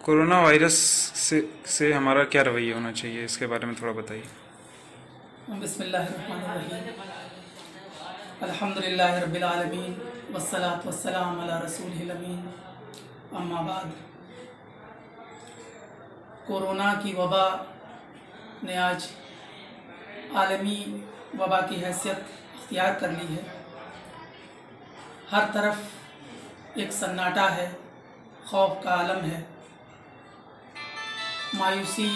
Corona virus से हमारा क्या रवैया होना चाहिए, इसके बारे में थोड़ा बताइए। बिस्मिल्लाहिर्रहमानिर्रहीम। अल्हम्दुलिल्लाहि रब्बिल आलमीन वस्सलातु वस्सलामु अला रसूलिहिल अमीन। अम्मा बाद। कोरोना की वबा ने आज आलमी वबा की हैसियत अख्तियार कर ली है। हर तरफ एक सन्नाटा है, खौफ का आलम है, मायूसी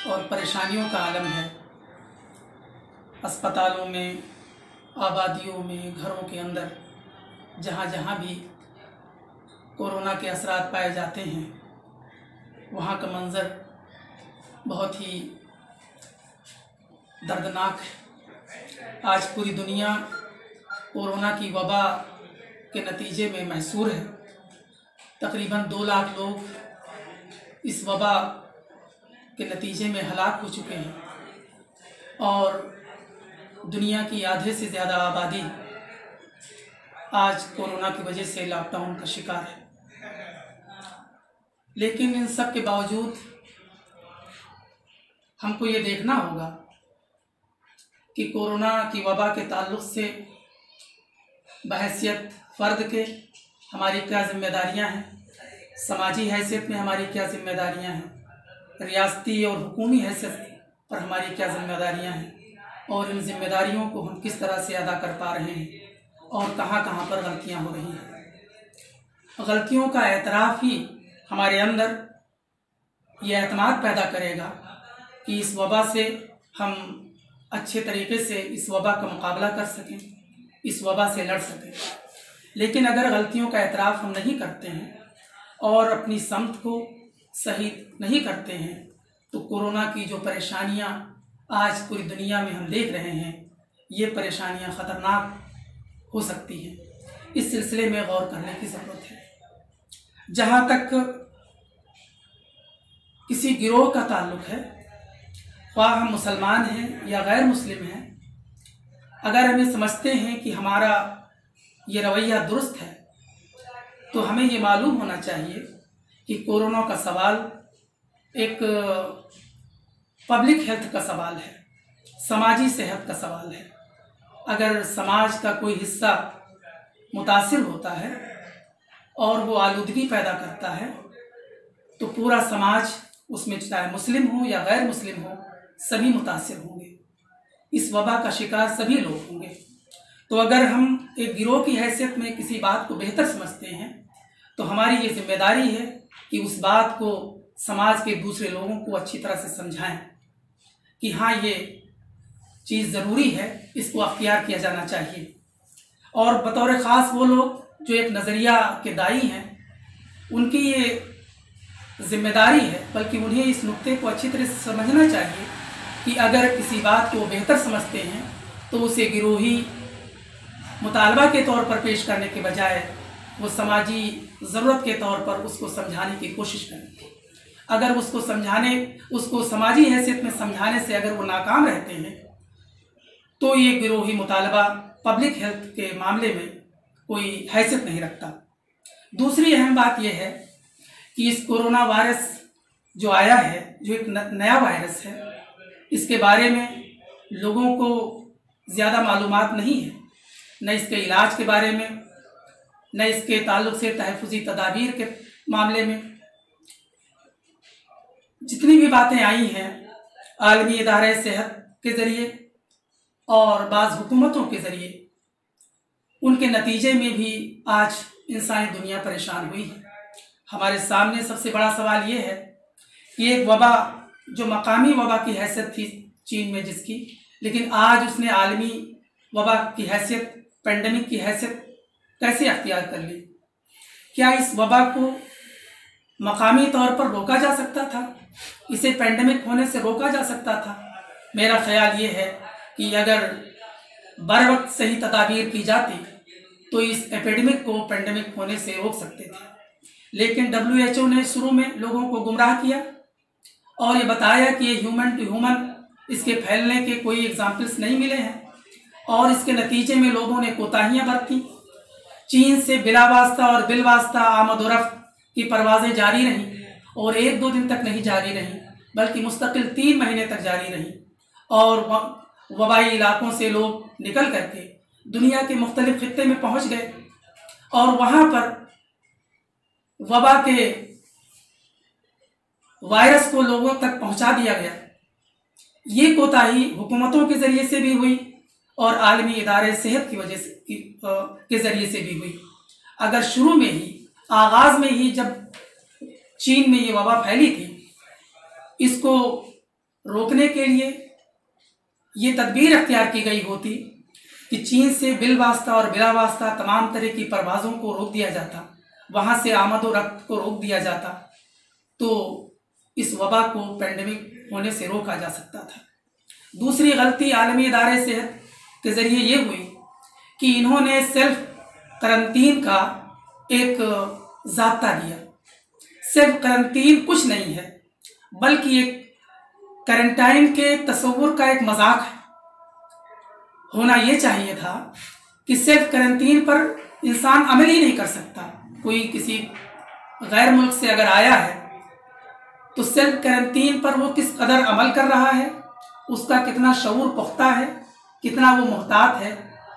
और परेशानियों का आलम है। अस्पतालों में, आबादियों में, घरों के अंदर जहाँ जहाँ भी कोरोना के असरात पाए जाते हैं, वहाँ का मंज़र बहुत ही दर्दनाक है। आज पूरी दुनिया कोरोना की वबा के नतीजे में महसूर है। तकरीबन 2 लाख लोग इस वबा के नतीजे में हलाक हो चुके हैं और दुनिया की आधे से ज़्यादा आबादी आज कोरोना की वजह से लॉकडाउन का शिकार है। लेकिन इन सब के बावजूद हमको ये देखना होगा कि कोरोना की वबा के ताल्लुक़ से बहैसियत फ़र्द के हमारी क्या ज़िम्मेदारियां हैं, समाजी हैसियत में हमारी क्या ज़िम्मेदारियां हैं, रियासती और हुकूमी हैसियत पर हमारी क्या ज़िम्मेदारियां हैं और इन ज़िम्मेदारियों को हम किस तरह से अदा कर पा रहे हैं और कहाँ कहाँ पर गलतियाँ हो रही हैं। गलतियों का एतराफ़ ही हमारे अंदर ये एतमाद पैदा करेगा कि इस वबा से हम अच्छे तरीके से इस वबा का मुकाबला कर सकें, इस वबा से लड़ सकें। लेकिन अगर गलतियों का एतराफ़ हम नहीं करते हैं और अपनी समत को सही नहीं करते हैं तो कोरोना की जो परेशानियां आज पूरी दुनिया में हम देख रहे हैं, ये परेशानियां ख़तरनाक हो सकती हैं। इस सिलसिले में गौर करने की ज़रूरत है। जहाँ तक किसी गिरोह का ताल्लुक़ है, ख्वाह हम मुसलमान हैं या गैर मुस्लिम हैं, अगर हमें समझते हैं कि हमारा ये रवैया दुरुस्त है तो हमें ये मालूम होना चाहिए कि कोरोना का सवाल एक पब्लिक हेल्थ का सवाल है, समाजी सेहत का सवाल है। अगर समाज का कोई हिस्सा मुतासिर होता है और वो आलूदगी पैदा करता है तो पूरा समाज, उसमें चाहे मुस्लिम हो या गैर मुस्लिम हो, सभी मुतासिर होंगे। इस वबा का शिकार सभी लोग होंगे। तो अगर हम एक गिरोह की हैसियत में किसी बात को बेहतर समझते हैं तो हमारी ये जिम्मेदारी है कि उस बात को समाज के दूसरे लोगों को अच्छी तरह से समझाएं कि हाँ, ये चीज़ ज़रूरी है, इसको अख्तियार किया जाना चाहिए। और बतौर ख़ास वो लोग जो एक नज़रिया के दाई हैं, उनकी ये जिम्मेदारी है, बल्कि उन्हें इस नुक्ते को अच्छी तरह से समझना चाहिए कि अगर किसी बात को वो बेहतर समझते हैं तो उसे गिरोही मुतालबा के तौर पर पेश करने के बजाय वो समाजी ज़रूरत के तौर पर उसको समझाने की कोशिश करें। अगर उसको समाजी हैसियत में समझाने से अगर वो नाकाम रहते हैं तो ये गिरोही मुतालबा पब्लिक हेल्थ के मामले में कोई हैसियत नहीं रखता। दूसरी अहम बात यह है कि इस कोरोना वायरस जो आया है, जो एक नया वायरस है, इसके बारे में लोगों को ज़्यादा मालूमात नहीं है, न इसके इलाज के बारे में, न इसके ताल्लुक़ से तहफ़्फ़ुज़ी तदाबीर के मामले में। जितनी भी बातें आई हैं आलमी इदारे सेहत के ज़रिए और बाज़ हुकूमतों के ज़रिए, उनके नतीजे में भी आज इंसानी दुनिया परेशान हुई है। हमारे सामने सबसे बड़ा सवाल ये है कि एक वबा जो मकामी वबा की हैसियत थी चीन में जिसकी, लेकिन आज उसने आलमी वबा की हैसियत, पेंडेमिक की हैसियत कैसे अख्तियार कर ली। क्या इस वबा को मकामी तौर पर रोका जा सकता था? इसे पेंडेमिक होने से रोका जा सकता था? मेरा ख्याल ये है कि अगर बर वक्त सही तदाबीर की जाती तो इस एपिडेमिक को पेंडेमिक होने से रोक सकते थे। लेकिन WHO ने शुरू में लोगों को गुमराह किया और ये बताया कि ये ह्यूमन टू ह्यूमन, इसके फैलने के कोई एग्जाम्पल्स नहीं मिले हैं और इसके नतीजे में लोगों ने कोताहियाँ बरती। चीन से बिला वास्ता और बिल वास्ता आमद व रफ्त की परवाज़ें जारी रहीं और 1-2 दिन तक नहीं जारी रही, बल्कि मुस्तकिल 3 महीने तक जारी रही। और वबाई इलाकों से लोग निकल करके दुनिया के मुख्तलिफ खित्ते में पहुँच गए और वहाँ पर वबा के वायरस को लोगों तक पहुँचा दिया गया। ये कोताही हुकूमतों के ज़रिए से भी हुई और आलमी इदारे सेहत की वजह से के ज़रिए से भी हुई। अगर शुरू में ही, आगाज़ में ही जब चीन में ये वबा फैली थी, इसको रोकने के लिए ये तदबीर अख्तियार की गई होती कि चीन से बिलवास्ता और बिला वास्ता तमाम तरह की परवाज़ों को रोक दिया जाता, वहाँ से आमद व रफ्त को रोक दिया जाता, तो इस वबा को पेंडेमिक होने से रोका जा सकता था। दूसरी गलती आलमी इदारे सेहत के ज़रिए ये हुई कि इन्होंने सेल्फ करंटीन का एक ज़ाब्ता दिया। सेल्फ करंटीन कुछ नहीं है, बल्कि एक क्वारंटाइन के तस्वुर का एक मजाक है। होना ये चाहिए था कि सेल्फ करंटीन पर इंसान अमल ही नहीं कर सकता। कोई किसी गैर मुल्क से अगर आया है तो सेल्फ करंटीन पर वो किस कदर अमल कर रहा है, उसका कितना शऊर पुख्ता है, कितना वो मुहतात है,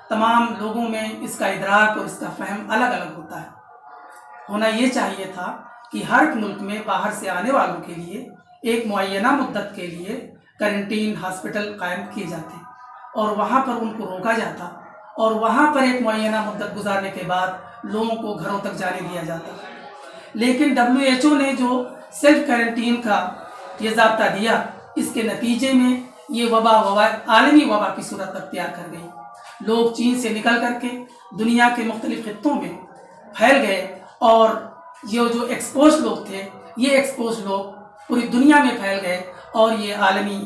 तमाम लोगों में इसका इदराक और इसका फ़हम अलग अलग होता है। होना ये चाहिए था कि हर मुल्क में बाहर से आने वालों के लिए एक मुअय्यना मुद्दत के लिए क्वारंटीन हॉस्पिटल कायम किए जाते और वहाँ पर उनको रोका जाता और वहाँ पर एक मुअय्यना मुद्दत गुजारने के बाद लोगों को घरों तक जाने दिया जाता। लेकिन WHO ने जो सेल्फ क्वारंटीन का ये ज़ाब्ता दिया, इसके नतीजे में ये वबा आलमी वबा की सूरत अख्तियार कर गई। लोग चीन से निकल करके दुनिया के मुख्तलिफ खित्तों में फैल गए और ये जो एक्सपोज लोग थे, ये एक्सपोज लोग पूरी दुनिया में फैल गए और ये आलमी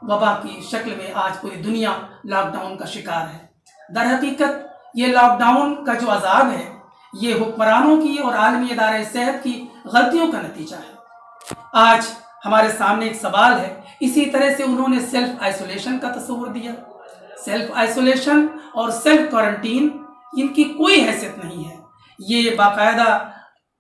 वबा की शक्ल में आज पूरी दुनिया लॉकडाउन का शिकार है। दर हकीकत ये लॉकडाउन का जो अजाब है, ये हुक्मरानों की और आलमी इदारे सेहत की गलतियों का नतीजा है। आज हमारे सामने एक सवाल है, इसी तरह से उन्होंने सेल्फ आइसोलेशन का तस्वुर दिया। सेल्फ आइसोलेशन और सेल्फ क्वारंटीन, इनकी कोई हैसियत नहीं है। ये बाकायदा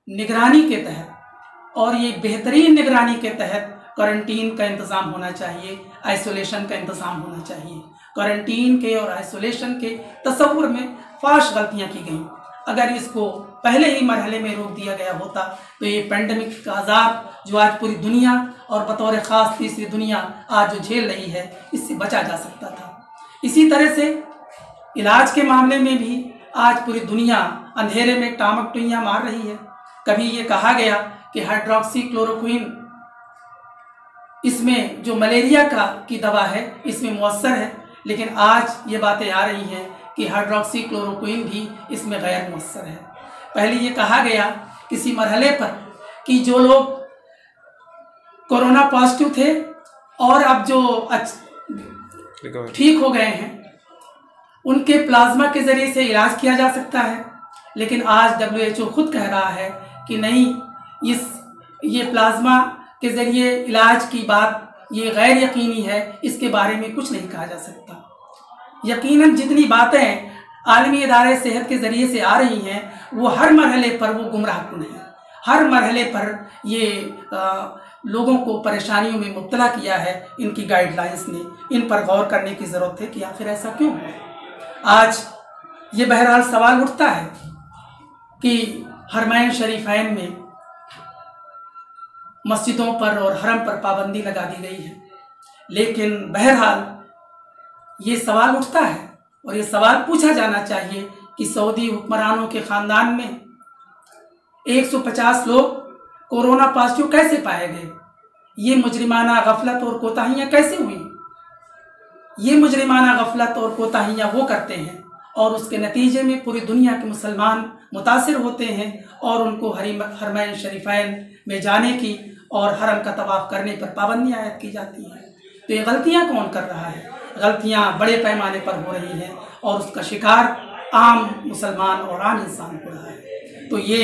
निगरानी के तहत और ये बेहतरीन निगरानी के तहत क्वारंटीन का इंतज़ाम होना चाहिए, आइसोलेशन का इंतज़ाम होना चाहिए। क्वारंटीन के और आइसोलेशन के तस्वुर में फाश गलतियाँ की गई। अगर इसको पहले ही मरहले में रोक दिया गया होता तो ये पेंडेमिक का अजाब जो आज पूरी दुनिया और बतौर ख़ास तीसरी दुनिया आज जो झेल रही है, इससे बचा जा सकता था। इसी तरह से इलाज के मामले में भी आज पूरी दुनिया अंधेरे में टामकटुइयाँ मार रही है। कभी ये कहा गया कि हाइड्रोक्सी क्लोरोक्विन इसमें जो मलेरिया की दवा है इसमें मुअस्सर है, लेकिन आज ये बातें आ रही हैं कि हाइड्रोक्सी क्लोरोक्विन भी इसमें गैर मुअस्सर है। पहले ये कहा गया किसी मरहले पर कि जो लोग कोरोना पॉजिटिव थे और अब जो ठीक हो गए हैं, उनके प्लाज्मा के ज़रिए से इलाज किया जा सकता है। लेकिन आज WHO खुद कह रहा है कि नहीं, ये प्लाज्मा के ज़रिए इलाज की बात ये गैर यकीनी है, इसके बारे में कुछ नहीं कहा जा सकता। यकीनन जितनी बातें आलमी इदारे सेहत के ज़रिए से आ रही हैं, वो हर मरहले पर वो गुमराहकुन है। हर मरहले पर ये लोगों को परेशानियों में मुब्तला किया है। इनकी गाइडलाइंस ने इन पर गौर करने की ज़रूरत है कि आखिर ऐसा क्यों हुआ। आज ये बहरहाल सवाल उठता है कि हरमैन शरीफैन में मस्जिदों पर और हरम पर पाबंदी लगा दी गई है, लेकिन बहरहाल ये सवाल उठता है और ये सवाल पूछा जाना चाहिए कि सऊदी हुक्मरानों के ख़ानदान में 150 लोग कोरोना पॉजिटिव कैसे पाए गए? ये मुजरिमाना गफलत और कोताहियाँ कैसे हुई? ये मुजरिमाना गफलत और कोताहियाँ वो करते हैं और उसके नतीजे में पूरी दुनिया के मुसलमान मुतासिर होते हैं और उनको हरमैन शरीफैन में जाने की और हरम का तवाफ़ करने पर पाबंदी आयद की जाती है। तो ये गलतियाँ कौन कर रहा है? गलतियाँ बड़े पैमाने पर हो रही हैं और उसका शिकार आम मुसलमान और आम इंसान हो रहा है। तो ये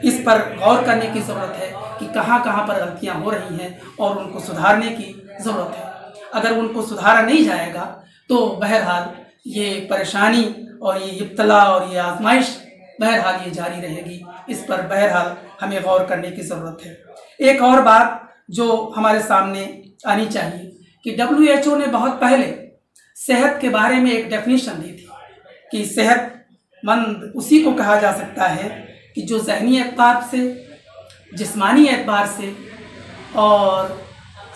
इस पर गौर करने की ज़रूरत है कि कहाँ कहाँ पर गलतियाँ हो रही हैं और उनको सुधारने की ज़रूरत है। अगर उनको सुधारा नहीं जाएगा तो बहरहाल ये परेशानी और ये इब्तला और ये आजमाइश बहरहाल ये जारी रहेगी। इस पर बहरहाल हमें गौर करने की ज़रूरत है। एक और बात जो हमारे सामने आनी चाहिए कि WHO ने बहुत पहले सेहत के बारे में एक डेफिनेशन दी थी कि सेहतमंद उसी को कहा जा सकता है कि जो ज़हनी एतबार से, जिस्मानी एतबार से और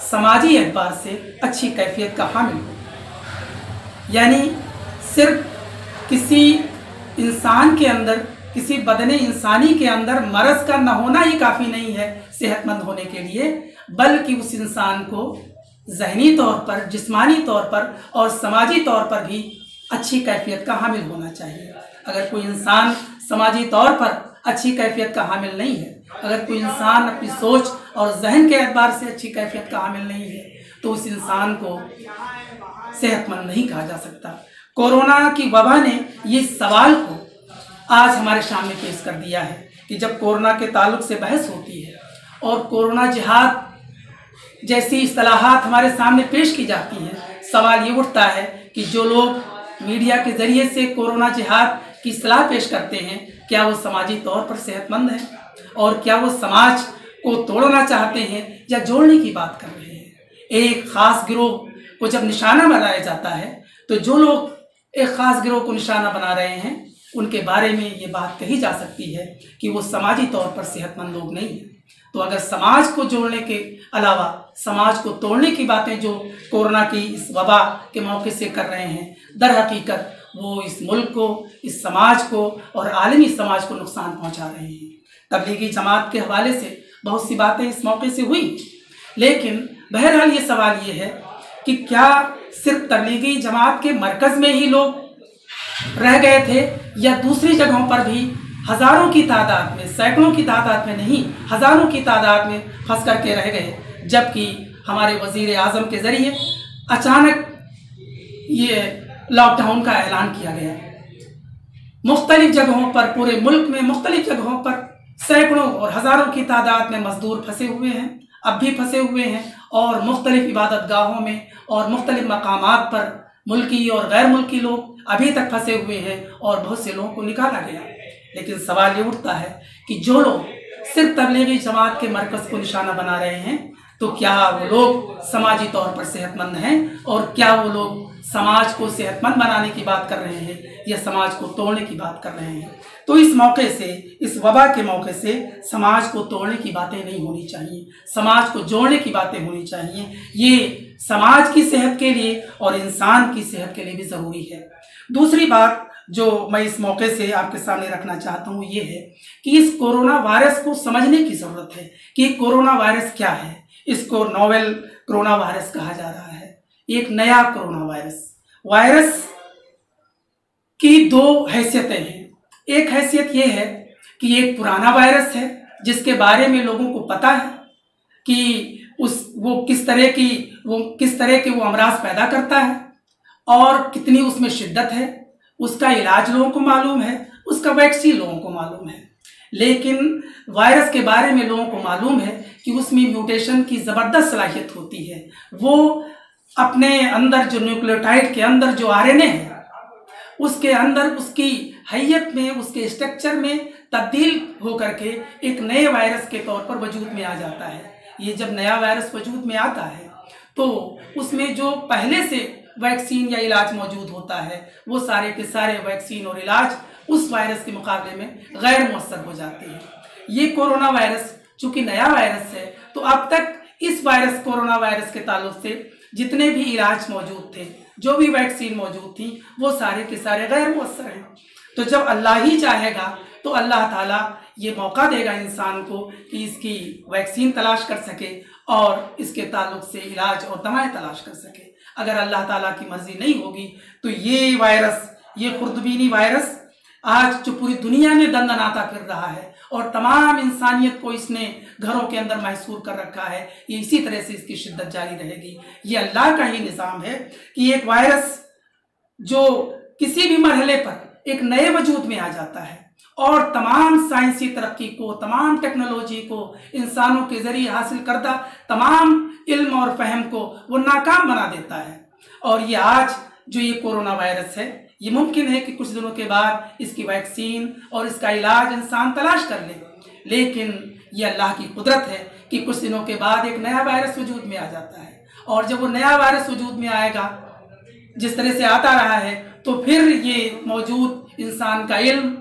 समाजी एतबार से अच्छी कैफियत का हामिल हो। यानी सिर्फ किसी इंसान के अंदर, किसी बदने इंसानी के अंदर मरज़ का न होना ही काफ़ी नहीं है सेहतमंद होने के लिए, बल्कि उस इंसान को ज़हनी तौर पर, जिस्मानी तौर पर और समाजी तौर पर भी अच्छी कैफियत का हामिल होना चाहिए। अगर कोई इंसान समाजी तौर पर अच्छी कैफियत का हामिल नहीं है, अगर कोई इंसान अपनी सोच और जहन के एतबार से अच्छी कैफियत का हामिल नहीं है, तो उस इंसान को सेहतमंद नहीं कहा जा सकता। कोरोना की वबा ने ये सवाल को आज हमारे सामने पेश कर दिया है कि जब कोरोना के ताल्लुक से बहस होती है और कोरोना जिहाद जैसी इस्तिलाहात हमारे सामने पेश की जाती हैं, सवाल ये उठता है कि जो लोग मीडिया के ज़रिए से कोरोना जिहाद की इस्तिलाह पेश करते हैं, क्या वो समाजी तौर पर सेहतमंद हैं और क्या वो समाज को तोड़ना चाहते हैं या जोड़ने की बात कर रहे हैं। एक ख़ास गिरोह को जब निशाना बनाया जाता है, तो जो लोग एक ख़ास गिरोह को निशाना बना रहे हैं उनके बारे में ये बात कही जा सकती है कि वो समाजी तौर पर सेहतमंद लोग नहीं हैं। तो अगर समाज को जोड़ने के अलावा समाज को तोड़ने की बातें जो कोरोना की इस वबा के मौके से कर रहे हैं, दर हकीकत वो इस मुल्क को, इस समाज को और आलमी समाज को नुकसान पहुंचा रहे हैं। तबलीगी जमात के हवाले से बहुत सी बातें इस मौके से हुई, लेकिन बहरहाल ये सवाल ये है कि क्या सिर्फ तबलीगी जमात के मरकज़ में ही लोग रह गए थे या दूसरी जगहों पर भी हज़ारों की तादाद में, सैकड़ों की तादाद में नहीं, हज़ारों की तादाद में फंस करके रह गए, जबकि हमारे वज़ीर आज़म के ज़रिए अचानक ये लॉकडाउन का ऐलान किया गया। मुख्तलिफ जगहों पर, पूरे मुल्क में मुख्तलिफ जगहों पर सैकड़ों और हज़ारों की तादाद में मज़दूर फंसे हुए हैं, अब भी फंसे हुए हैं, और मुख्तलिफ इबादत गाहों में और मुख्तलिफ मकामात पर मुल्की और गैर मुल्की लोग अभी तक फंसे हुए हैं और बहुत से लोगों को निकाला गया। लेकिन सवाल ये उठता है कि जो लोग सिर्फ तबलीगी जमात के मरकज़ को निशाना बना रहे हैं, तो क्या वो लोग समाजी तौर पर सेहतमंद हैं और क्या वो लोग समाज को सेहतमंद बनाने की बात कर रहे हैं या समाज को तोड़ने की बात कर रहे हैं। तो इस मौके से, इस वबा के मौके से समाज को तोड़ने की बातें नहीं होनी चाहिए, समाज को जोड़ने की बातें होनी चाहिए। ये समाज की सेहत के लिए और इंसान की सेहत के लिए भी ज़रूरी है। दूसरी बात जो मैं इस मौके से आपके सामने रखना चाहता हूँ ये है कि इस कोरोना वायरस को समझने की ज़रूरत है कि कोरोना वायरस क्या है। इसको नोवेल कोरोना वायरस कहा जा रहा है, एक नया कोरोना वायरस। वायरस की दो हैसियतें हैं। एक हैसियत ये है कि एक पुराना वायरस है जिसके बारे में लोगों को पता है कि वो किस तरह के अमराज पैदा करता है और कितनी उसमें शिद्दत है, उसका इलाज लोगों को मालूम है, उसका वैक्सीन लोगों को मालूम है। लेकिन वायरस के बारे में लोगों को मालूम है कि उसमें म्यूटेशन की ज़बरदस्त सलाहियत होती है। वो अपने अंदर जो न्यूक्लियोटाइड के अंदर जो आरएनए है, उसके अंदर उसकी हैयत में, उसके स्ट्रक्चर में तब्दील होकर के एक नए वायरस के तौर पर वजूद में आ जाता है। ये जब नया वायरस वजूद में आता है तो उसमें जो पहले से वैक्सीन या इलाज मौजूद होता है, वो सारे के सारे वैक्सीन और इलाज उस वायरस के मुकाबले में गैर मुअस्सर हो जाते हैं। ये कोरोना वायरस चूँकि नया वायरस है, तो अब तक इस वायरस कोरोना वायरस के ताल्लुक से जितने भी इलाज मौजूद थे, जो भी वैक्सीन मौजूद थी, वो सारे के सारे गैर मुअस्सर हैं। तो जब अल्लाह ही चाहेगा तो अल्लाह ताला ये मौका देगा इंसान को कि इसकी वैक्सीन तलाश कर सके और इसके ताल्लुक से इलाज और दवाएं तलाश कर सके। अगर अल्लाह ताला की मर्जी नहीं होगी तो ये वायरस, ये खुर्दबीनी वायरस आज जो पूरी दुनिया में दंदनाता फिर रहा है और तमाम इंसानियत को इसने घरों के अंदर महसूर कर रखा है, ये इसी तरह से इसकी शिद्दत जारी रहेगी। ये अल्लाह का ही निज़ाम है कि एक वायरस जो किसी भी मरहले पर एक नए वजूद में आ जाता है और तमाम साइंसी तरक्की को, तमाम टेक्नोलॉजी को, इंसानों के ज़रिए हासिल करता तमाम इल्म और फहम को वो नाकाम बना देता है। और ये आज जो ये कोरोना वायरस है, ये मुमकिन है कि कुछ दिनों के बाद इसकी वैक्सीन और इसका इलाज इंसान तलाश कर ले, लेकिन ये अल्लाह की कुदरत है कि कुछ दिनों के बाद एक नया वायरस वजूद में आ जाता है, और जब वो नया वायरस वजूद में आएगा जिस तरह से आता रहा है, तो फिर ये मौजूद इंसान का इल्म,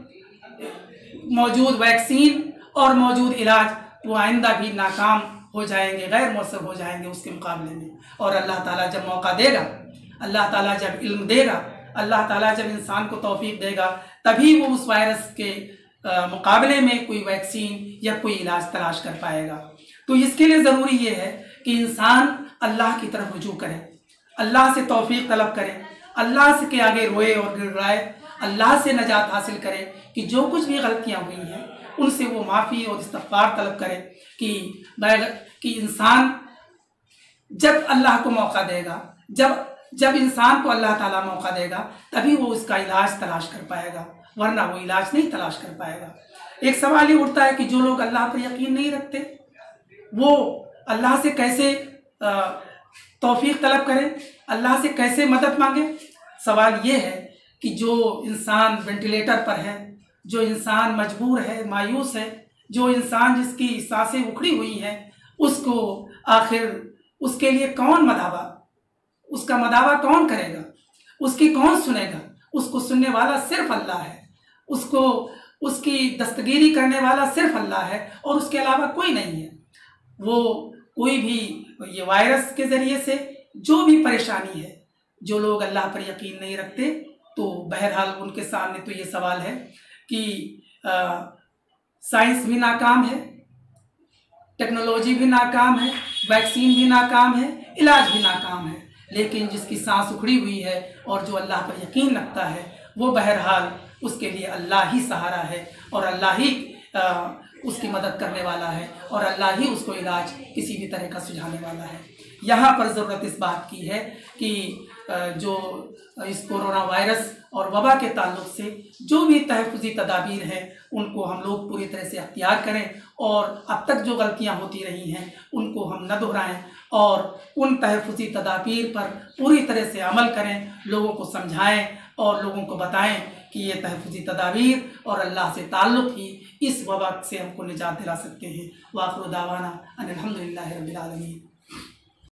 मौजूद वैक्सीन और मौजूद इलाज वो आइंदा भी नाकाम हो जाएंगे, गैर मौसर हो जाएंगे उसके मुकाबले में। और अल्लाह ताला जब मौका देगा, अल्लाह ताला जब इल्म देगा, अल्लाह ताला जब इंसान को तौफीक देगा, तभी वो उस वायरस के मुकाबले में कोई वैक्सीन या कोई इलाज तलाश कर पाएगा। तो इसके लिए ज़रूरी ये है कि इंसान अल्लाह की तरफ रुजू करे, अल्लाह से तौफीक तलब करे, अल्लाह से के आगे रोए और गिड़गिड़ाए, अल्लाह से नजात हासिल करे कि जो कुछ भी गलतियाँ हुई हैं उनसे वो माफ़ी और इस्तग़फ़ार तलब करे कि इंसान जब अल्लाह को मौका देगा, जब इंसान को अल्लाह ताला मौका देगा, तभी वो उसका इलाज तलाश कर पाएगा, वरना वो इलाज नहीं तलाश कर पाएगा। एक सवाल ये उठता है कि जो लोग अल्लाह पर यकीन नहीं रखते वो अल्लाह से कैसे तौफीक तलब करें, अल्लाह से कैसे मदद मांगे। सवाल ये है कि जो इंसान वेंटिलेटर पर है, जो इंसान मजबूर है, मायूस है, जो इंसान जिसकी सांसें उखड़ी हुई हैं, उसको आखिर उसके लिए कौन मदावा, उसका मदावा कौन करेगा, उसकी कौन सुनेगा। उसको सुनने वाला सिर्फ अल्लाह है, उसको उसकी दस्तगीरी करने वाला सिर्फ अल्लाह है और उसके अलावा कोई नहीं है। वो कोई भी ये वायरस के ज़रिए से जो भी परेशानी है, जो लोग अल्लाह पर यकीन नहीं रखते, तो बहरहाल उनके सामने तो ये सवाल है कि साइंस भी नाकाम है, टेक्नोलॉजी भी नाकाम है, वैक्सीन भी नाकाम है, इलाज भी नाकाम है, लेकिन जिसकी सांस उखड़ी हुई है और जो अल्लाह पर यकीन रखता है, वो बहरहाल उसके लिए अल्लाह ही सहारा है और अल्लाह ही उसकी मदद करने वाला है और अल्लाह ही उसको इलाज किसी भी तरह का सुझाने वाला है। यहाँ पर ज़रूरत इस बात की है कि जो इस कोरोना वायरस और वबा के ताल्लुक से जो भी तहफ़्फ़ुज़ी तदाबीर हैं उनको हम लोग पूरी तरह से अख्तियार करें और अब तक जो गलतियाँ होती रही हैं उनको हम न दोहराएं और उन तहफ़्फ़ुज़ी तदाबीर पर पूरी तरह से अमल करें, लोगों को समझाएं और लोगों को बताएं कि ये तहफ़्फ़ुज़ी तदाबीर और अल्लाह से ताल्लुक़ ही इस वबा से हमको निजात दिला सकते हैं। वाखिर दावाना अनिल हम्दुलिल्लाहि रब्बिल आलमीन।